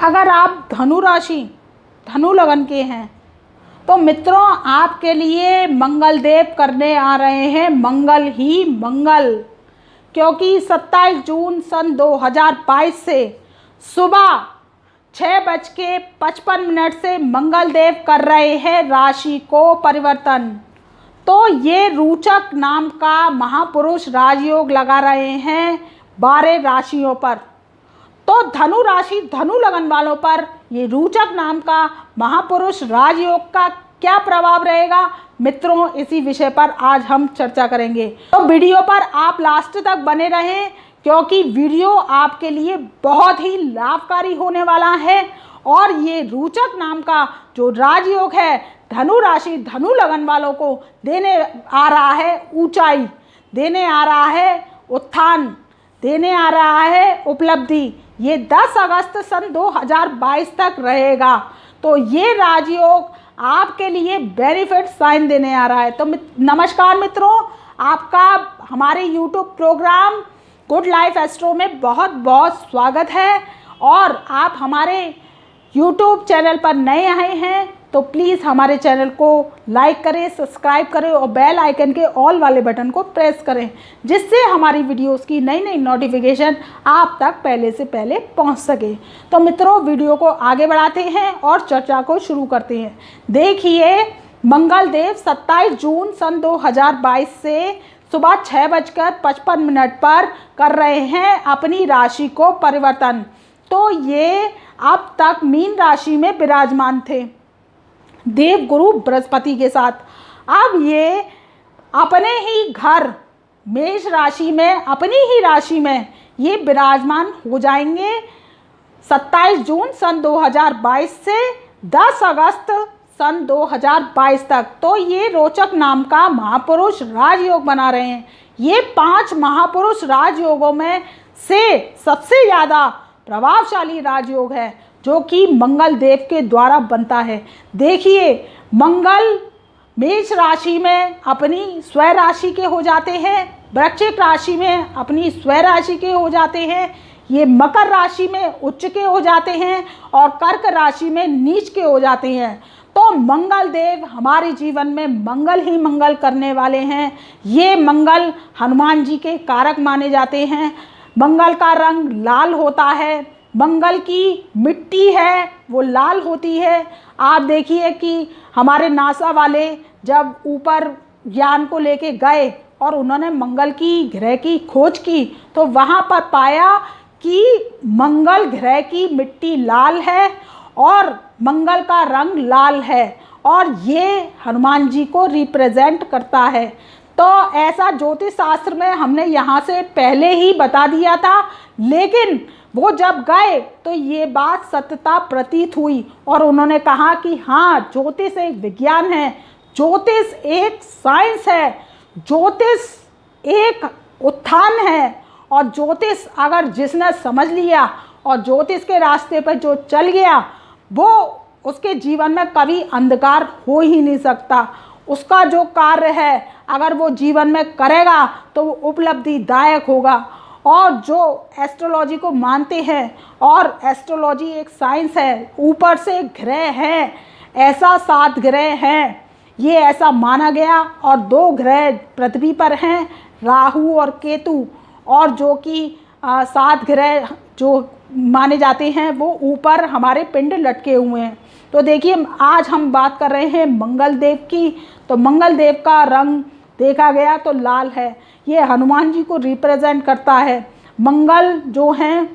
अगर आप धनु राशि धनु लगन के हैं तो मित्रों आपके लिए मंगल देव करने आ रहे हैं मंगल ही मंगल, क्योंकि 27 जून सन 2022 से सुबह 6:55 से मंगल देव कर रहे हैं राशि को परिवर्तन। तो ये रोचक नाम का महापुरुष राजयोग लगा रहे हैं 12 राशियों पर। तो धनु राशि धनु लगन वालों पर ये रोचक नाम का महापुरुष राजयोग का क्या प्रभाव रहेगा मित्रों, इसी विषय पर आज हम चर्चा करेंगे। तो वीडियो पर आप लास्ट तक बने रहें, क्योंकि वीडियो आपके लिए बहुत ही लाभकारी होने वाला है। और ये रोचक नाम का जो राजयोग है धनु राशि धनु लगन वालों को देने आ रहा है ऊंचाई, देने आ रहा है उत्थान, देने आ रहा है उपलब्धि। ये 10 अगस्त सन 2022 तक रहेगा। तो ये राजयोग आपके लिए बेनिफिट साइन देने आ रहा है। तो नमस्कार मित्रों, आपका हमारे YouTube program good life astro में बहुत बहुत स्वागत है। और आप हमारे YouTube चैनल पर नए आए हैं तो प्लीज़ हमारे चैनल को लाइक करें, सब्सक्राइब करें और बेल आइकन के ऑल वाले बटन को प्रेस करें, जिससे हमारी वीडियोस की नई नई नोटिफिकेशन आप तक पहले से पहले पहुंच सके। तो मित्रों वीडियो को आगे बढ़ाते हैं और चर्चा को शुरू करते हैं। देखिए मंगल देव 27 जून सन 2022 से सुबह 6:55 पर कर रहे हैं अपनी राशि को परिवर्तन। तो ये अब तक मीन राशि में विराजमान थे देव गुरु बृहस्पति के साथ। अब ये अपने ही घर मेष राशि में, अपनी ही राशि में ये विराजमान हो जाएंगे 27 जून सन 2022 से 10 अगस्त सन 2022 तक। तो ये रोचक नाम का महापुरुष राजयोग बना रहे हैं। ये 5 महापुरुष राजयोगों में से सबसे ज़्यादा प्रभावशाली राजयोग है जो कि मंगल देव के द्वारा बनता है। देखिए मंगल मेष राशि में अपनी स्वयं राशि के हो जाते हैं, वृश्चिक राशि में अपनी स्वयं राशि के हो जाते हैं, ये मकर राशि में उच्च के हो जाते हैं और कर्क राशि में नीच के हो जाते हैं। तो मंगल देव हमारे जीवन में मंगल ही मंगल करने वाले हैं। ये मंगल हनुमान जी के कारक माने जाते हैं। मंगल का रंग लाल होता है, मंगल की मिट्टी है वो लाल होती है। आप देखिए कि हमारे नासा वाले जब ऊपर यान को लेके गए और उन्होंने मंगल की ग्रह की खोज की तो वहाँ पर पाया कि मंगल ग्रह की मिट्टी लाल है और मंगल का रंग लाल है और ये हनुमान जी को रिप्रेजेंट करता है। तो ऐसा ज्योतिष शास्त्र में हमने यहाँ से पहले ही बता दिया था, लेकिन वो जब गए तो ये बात सत्यता प्रतीत हुई और उन्होंने कहा कि हाँ ज्योतिष एक विज्ञान है, ज्योतिष एक साइंस है, ज्योतिष एक उत्थान है। और ज्योतिष अगर जिसने समझ लिया और ज्योतिष के रास्ते पर जो चल गया वो उसके जीवन में कभी अंधकार हो ही नहीं सकता। उसका जो कार्य है अगर वो जीवन में करेगा तो वो उपलब्धिदायक होगा। और जो एस्ट्रोलॉजी को मानते हैं, और एस्ट्रोलॉजी एक साइंस है, ऊपर से ग्रह हैं, ऐसा 7 ग्रह हैं, ये ऐसा माना गया। और 2 ग्रह पृथ्वी पर हैं, राहु और केतु, और जो कि 7 ग्रह जो माने जाते हैं वो ऊपर हमारे पिंड लटके हुए हैं। तो देखिए आज हम बात कर रहे हैं मंगल देव की। तो मंगल देव का रंग देखा गया तो लाल है, ये हनुमान जी को रिप्रेजेंट करता है। मंगल जो हैं,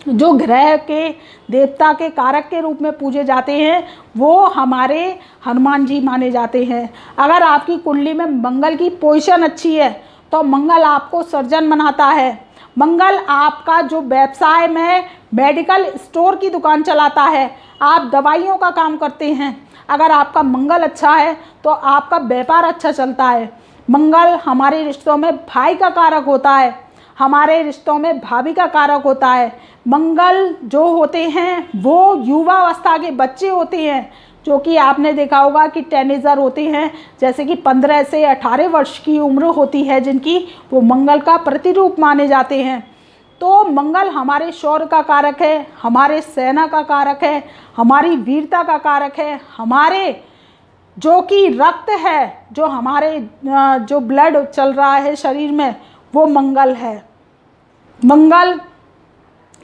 जो ग्रह के देवता के कारक के रूप में पूजे जाते हैं, वो हमारे हनुमान जी माने जाते हैं। अगर आपकी कुंडली में मंगल की पोजीशन अच्छी है तो मंगल आपको सर्जन बनाता है। मंगल आपका जो व्यवसाय में मेडिकल स्टोर की दुकान चलाता है, आप दवाइयों का काम करते हैं, अगर आपका मंगल अच्छा है तो आपका व्यापार अच्छा चलता है। मंगल हमारे रिश्तों में भाई का कारक होता है, हमारे रिश्तों में भाभी का कारक होता है। मंगल जो होते हैं वो युवावस्था के बच्चे होते हैं, जो कि आपने देखा होगा कि टीनेजर होते हैं, जैसे कि 15 से 18 वर्ष की उम्र होती है जिनकी, वो मंगल का प्रतिरूप माने जाते हैं। तो मंगल हमारे शौर्य का कारक है, हमारे सेना का कारक है, हमारी वीरता का कारक है, हमारे जो कि रक्त है, जो हमारे जो ब्लड चल रहा है शरीर में, वो मंगल है। मंगल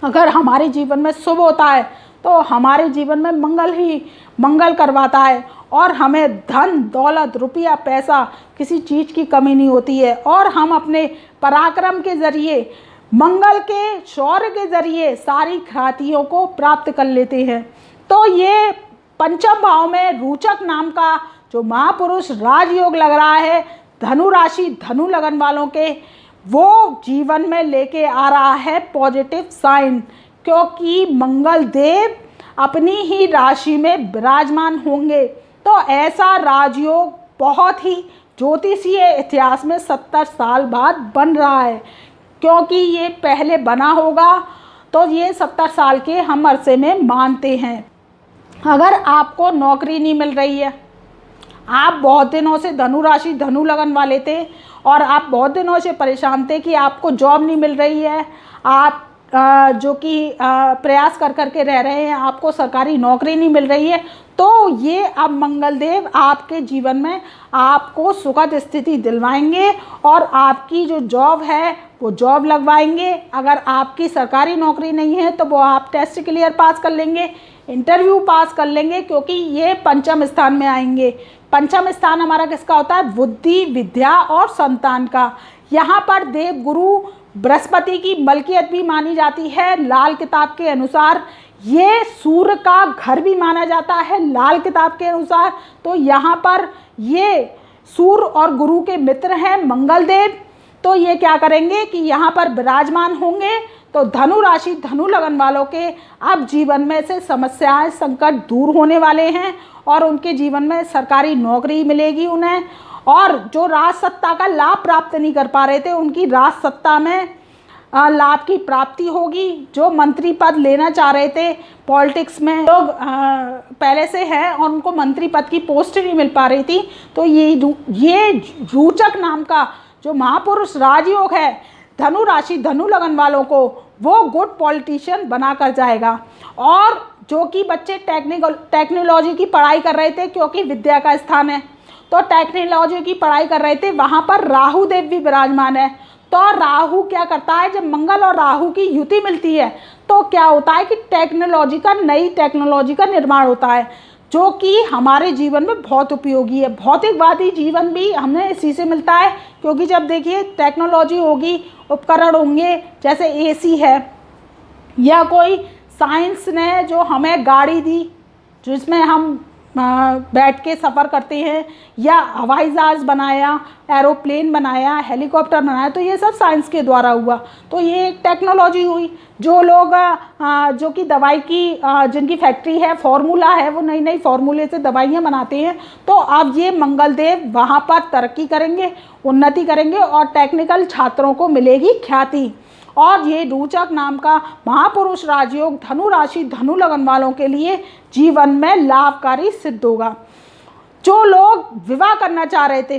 अगर हमारे जीवन में शुभ होता है तो हमारे जीवन में मंगल ही मंगल करवाता है और हमें धन दौलत रुपया पैसा किसी चीज़ की कमी नहीं होती है और हम अपने पराक्रम के ज़रिए, मंगल के शौर्य के ज़रिए सारी ख्यातियों को प्राप्त कर लेते हैं। तो ये पंचम भाव में रोचक नाम का जो महापुरुष राजयोग लग रहा है धनु राशि धनु लगन वालों के, वो जीवन में लेके आ रहा है पॉजिटिव साइन, क्योंकि मंगल देव अपनी ही राशि में विराजमान होंगे। तो ऐसा राजयोग बहुत ही ज्योतिषीय इतिहास में 70 साल बाद बन रहा है, क्योंकि ये पहले बना होगा तो ये 70 साल के हम अरसे में मानते हैं। अगर आपको नौकरी नहीं मिल रही है, आप बहुत दिनों से धनु राशि धनु लगन वाले थे और आप बहुत दिनों से परेशान थे कि आपको जॉब नहीं मिल रही है, आप जो कि प्रयास कर कर के रह रहे हैं, आपको सरकारी नौकरी नहीं मिल रही है, तो ये अब मंगलदेव आपके जीवन में आपको सुखद स्थिति दिलवाएंगे और आपकी जो जॉब है वो जॉब लगवाएंगे। अगर आपकी सरकारी नौकरी नहीं है तो वो आप टेस्ट क्लियर पास कर लेंगे, इंटरव्यू पास कर लेंगे, क्योंकि ये पंचम स्थान में आएंगे। पंचम स्थान हमारा किसका होता है? बुद्धि, विद्या और संतान का। यहाँ पर देव गुरु बृहस्पति की मलकियत भी मानी जाती है लाल किताब के अनुसार। ये सूर्य का घर भी माना जाता है लाल किताब के अनुसार। तो यहाँ पर ये सूर्य और गुरु के मित्र हैं मंगल देव। तो ये क्या करेंगे कि यहाँ पर विराजमान होंगे। तो धनु राशि धनु लगन वालों के अब जीवन में से समस्याएं संकट दूर होने वाले हैं और उनके जीवन में सरकारी नौकरी मिलेगी उन्हें। और जो राज सत्ता का लाभ प्राप्त नहीं कर पा रहे थे, उनकी राज सत्ता में लाभ की प्राप्ति होगी। जो मंत्री पद लेना चाह रहे थे, पॉलिटिक्स में लोग पहले से हैं और उनको मंत्री पद की पोस्ट नहीं मिल पा रही थी, तो ये रोचक नाम का जो महापुरुष राजयोग है धनु राशि धनु लगन वालों को, वो गुड पॉलिटिशियन बना कर जाएगा। और जो कि बच्चे टेक्नोलॉजी की पढ़ाई कर रहे थे, क्योंकि विद्या का स्थान है, तो टेक्नोलॉजी की पढ़ाई कर रहे थे, वहाँ पर राहु देव भी विराजमान है। तो राहु क्या करता है, जब मंगल और राहु की युति मिलती है तो क्या होता है कि नई टेक्नोलॉजी का निर्माण होता है, जो कि हमारे जीवन में बहुत उपयोगी है। भौतिकवादी जीवन भी हमें इसी से मिलता है, क्योंकि जब देखिए टेक्नोलॉजी होगी, उपकरण होंगे, जैसे एसी है, या कोई साइंस ने जो हमें गाड़ी दी जिसमें हम बैठ के सफ़र करते हैं, या हवाई जहाज़ बनाया, एरोप्लेन बनाया, हेलीकॉप्टर बनाया, तो ये सब साइंस के द्वारा हुआ। तो ये एक टेक्नोलॉजी हुई। जो लोग जो कि दवाई की जिनकी फैक्ट्री है, फार्मूला है, वो नई नई फार्मूले से दवाइयाँ बनाते हैं, तो अब ये मंगलदेव वहाँ पर तरक्की करेंगे, उन्नति करेंगे और टेक्निकल छात्रों को मिलेगी ख्याति। और ये रोचक नाम का महापुरुष राजयोग धनु राशि धनु लगन वालों के लिए जीवन में लाभकारी सिद्ध होगा। जो लोग विवाह करना चाह रहे थे,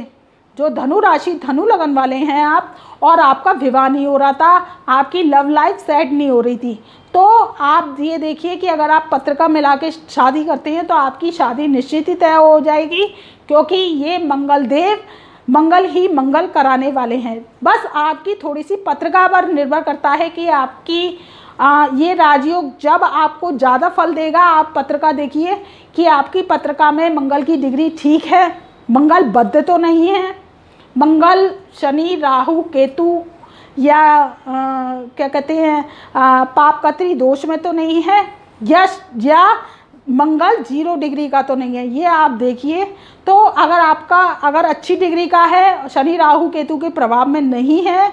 जो धनु राशि धनु लगन वाले हैं आप, और आपका विवाह नहीं हो रहा था, आपकी लव लाइफ सेट नहीं हो रही थी, तो आप ये देखिए कि अगर आप पत्रिका मिला के शादी करते हैं तो आपकी शादी निश्चित ही तय हो जाएगी, क्योंकि ये मंगल ही मंगल कराने वाले हैं। बस आपकी थोड़ी सी पत्रिका पर निर्भर करता है कि आपकी ये राजयोग जब आपको ज़्यादा फल देगा। आप पत्रिका देखिए कि आपकी पत्रिका में मंगल की डिग्री ठीक है, मंगल बद्ध तो नहीं है, मंगल शनि राहु केतु या क्या कहते हैं पापकत्री दोष में तो नहीं है, या मंगल 0 डिग्री का तो नहीं है। ये आप देखिए। तो अगर अच्छी डिग्री का है, शनि राहु केतु के प्रभाव में नहीं है,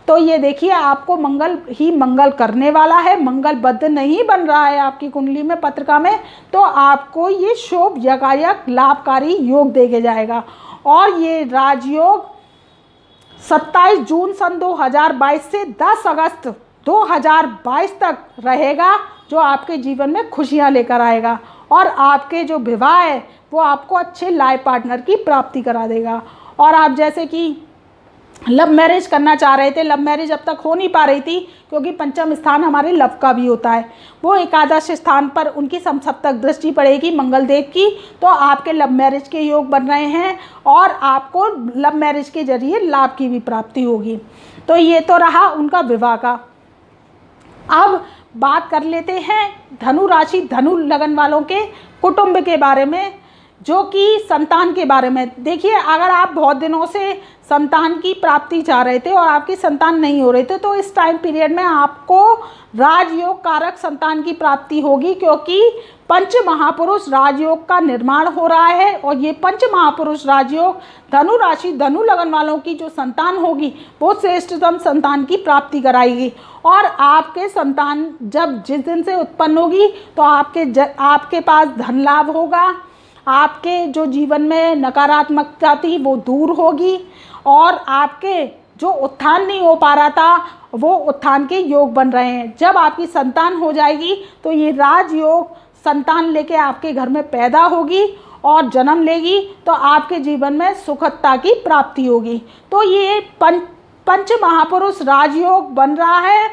तो ये देखिए आपको मंगल ही मंगल करने वाला है। मंगल बद्ध नहीं बन रहा है आपकी कुंडली में, पत्रिका में, तो आपको ये शुभ यकायक लाभकारी योग देके जाएगा। और ये राजयोग 27 जून सन 2022 से 10 अगस्त 2022 तक रहेगा, जो आपके जीवन में खुशियाँ लेकर आएगा और आपके जो विवाह है वो आपको अच्छे लाइफ पार्टनर की प्राप्ति करा देगा। और आप जैसे कि लव मैरिज करना चाह रहे थे, लव मैरिज अब तक हो नहीं पा रही थी क्योंकि पंचम स्थान हमारे लव का भी होता है, वो एकादश स्थान पर उनकी समसप्तक दृष्टि पड़ेगी मंगल देव की, तो आपके लव मैरिज के योग बन रहे हैं और आपको लव मैरिज के जरिए लाभ की भी प्राप्ति होगी। तो ये तो रहा उनका विवाह का। अब बात कर लेते हैं धनु राशि धनु लगन वालों के कुटुंब के बारे में, जो कि संतान के बारे में। देखिए, अगर आप बहुत दिनों से संतान की प्राप्ति चाह रहे थे और आपकी संतान नहीं हो रही थी, तो इस टाइम पीरियड में आपको राजयोग कारक संतान की प्राप्ति होगी, क्योंकि पंच महापुरुष राजयोग का निर्माण हो रहा है और ये पंच महापुरुष राजयोग धनु राशि धनु लगन वालों की जो संतान होगी वो श्रेष्ठतम संतान की प्राप्ति कराएगी। और आपके संतान जब जिस दिन से उत्पन्न होगी तो आपके पास धन लाभ होगा, आपके जो जीवन में नकारात्मकता थी वो दूर होगी और आपके जो उत्थान नहीं हो पा रहा था वो उत्थान के योग बन रहे हैं। जब आपकी संतान हो जाएगी तो ये राजयोग संतान लेके आपके घर में पैदा होगी और जन्म लेगी, तो आपके जीवन में सुखदता की प्राप्ति होगी। तो ये पंच महापुरुष राजयोग बन रहा है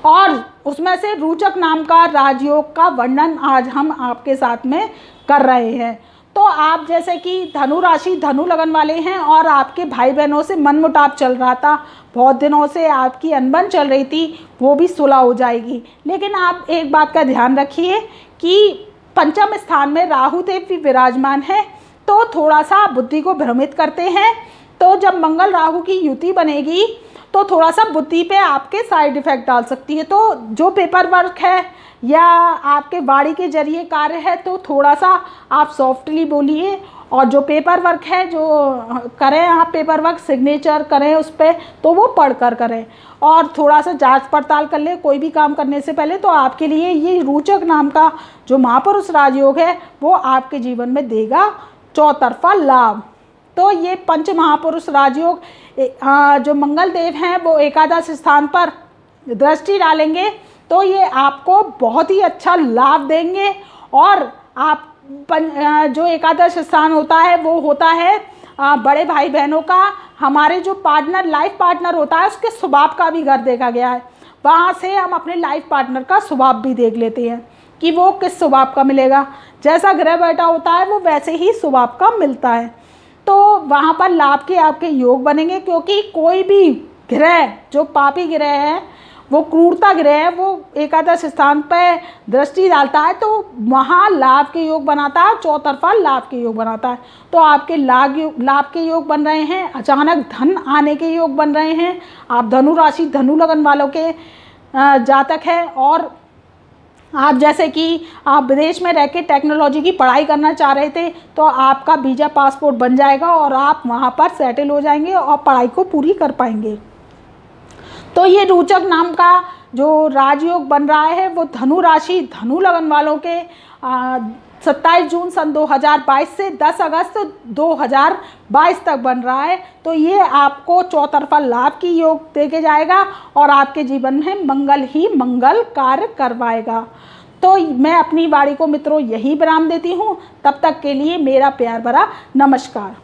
और उसमें से रोचक नाम का राजयोग का वर्णन आज हम आपके साथ में कर रहे हैं। तो आप जैसे कि धनु राशि धनु लगन वाले हैं और आपके भाई बहनों से मनमुटाव चल रहा था, बहुत दिनों से आपकी अनबन चल रही थी, वो भी सुलह हो जाएगी। लेकिन आप एक बात का ध्यान रखिए कि पंचम स्थान में राहु देव भी विराजमान है, तो थोड़ा सा बुद्धि को भ्रमित करते हैं। तो जब मंगल राहु की युति बनेगी तो थोड़ा सा बुद्धि पे आपके साइड इफ़ेक्ट डाल सकती है। तो जो पेपर वर्क है या आपके वाणी के जरिए कार्य है तो थोड़ा सा आप सॉफ्टली बोलिए, और जो पेपर वर्क है जो करें आप पेपर वर्क सिग्नेचर करें उस पर, तो वो पढ़ कर करें और थोड़ा सा जांच पड़ताल कर ले कोई भी काम करने से पहले। तो आपके लिए ये रोचक नाम का जो महापुरुष राजयोग है वो आपके जीवन में देगा चौतरफा लाभ। तो ये पंच महापुरुष राजयोग जो मंगल देव हैं वो एकादश स्थान पर दृष्टि डालेंगे, तो ये आपको बहुत ही अच्छा लाभ देंगे। और आप जो एकादश स्थान होता है वो होता है बड़े भाई बहनों का, हमारे जो पार्टनर लाइफ पार्टनर होता है उसके स्वभाव का भी घर देखा गया है। वहाँ से हम अपने लाइफ पार्टनर का स्वभाव भी देख लेते हैं कि वो किस स्वभाव का मिलेगा। जैसा ग्रह बैठा होता है वो वैसे ही स्वभाव का मिलता है। तो वहाँ पर लाभ के आपके योग बनेंगे, क्योंकि कोई भी ग्रह जो पापी ग्रह है वो क्रूरता ग्रह है, वो एकादश स्थान पर दृष्टि डालता है तो वहाँ लाभ के योग बनाता है, चौतरफा लाभ के योग बनाता है। तो आपके लाभ के योग बन रहे हैं, अचानक धन आने के योग बन रहे हैं। आप धनु राशि धनु लगन वालों के जातक हैं और आप जैसे कि आप विदेश में रह के टेक्नोलॉजी की पढ़ाई करना चाह रहे थे, तो आपका वीज़ा पासपोर्ट बन जाएगा और आप वहाँ पर सेटल हो जाएंगे और पढ़ाई को पूरी कर पाएंगे। तो ये रोचक नाम का जो राजयोग बन रहा है वो धनु राशि धनु लगन वालों के 27 जून सन 2022 से 10 अगस्त 2022 तक बन रहा है। तो ये आपको चौतरफा लाभ की योग देके जाएगा और आपके जीवन में मंगल ही मंगल कार्य करवाएगा। तो मैं अपनी वाणी को मित्रों यही विराम देती हूँ। तब तक के लिए मेरा प्यार भरा नमस्कार।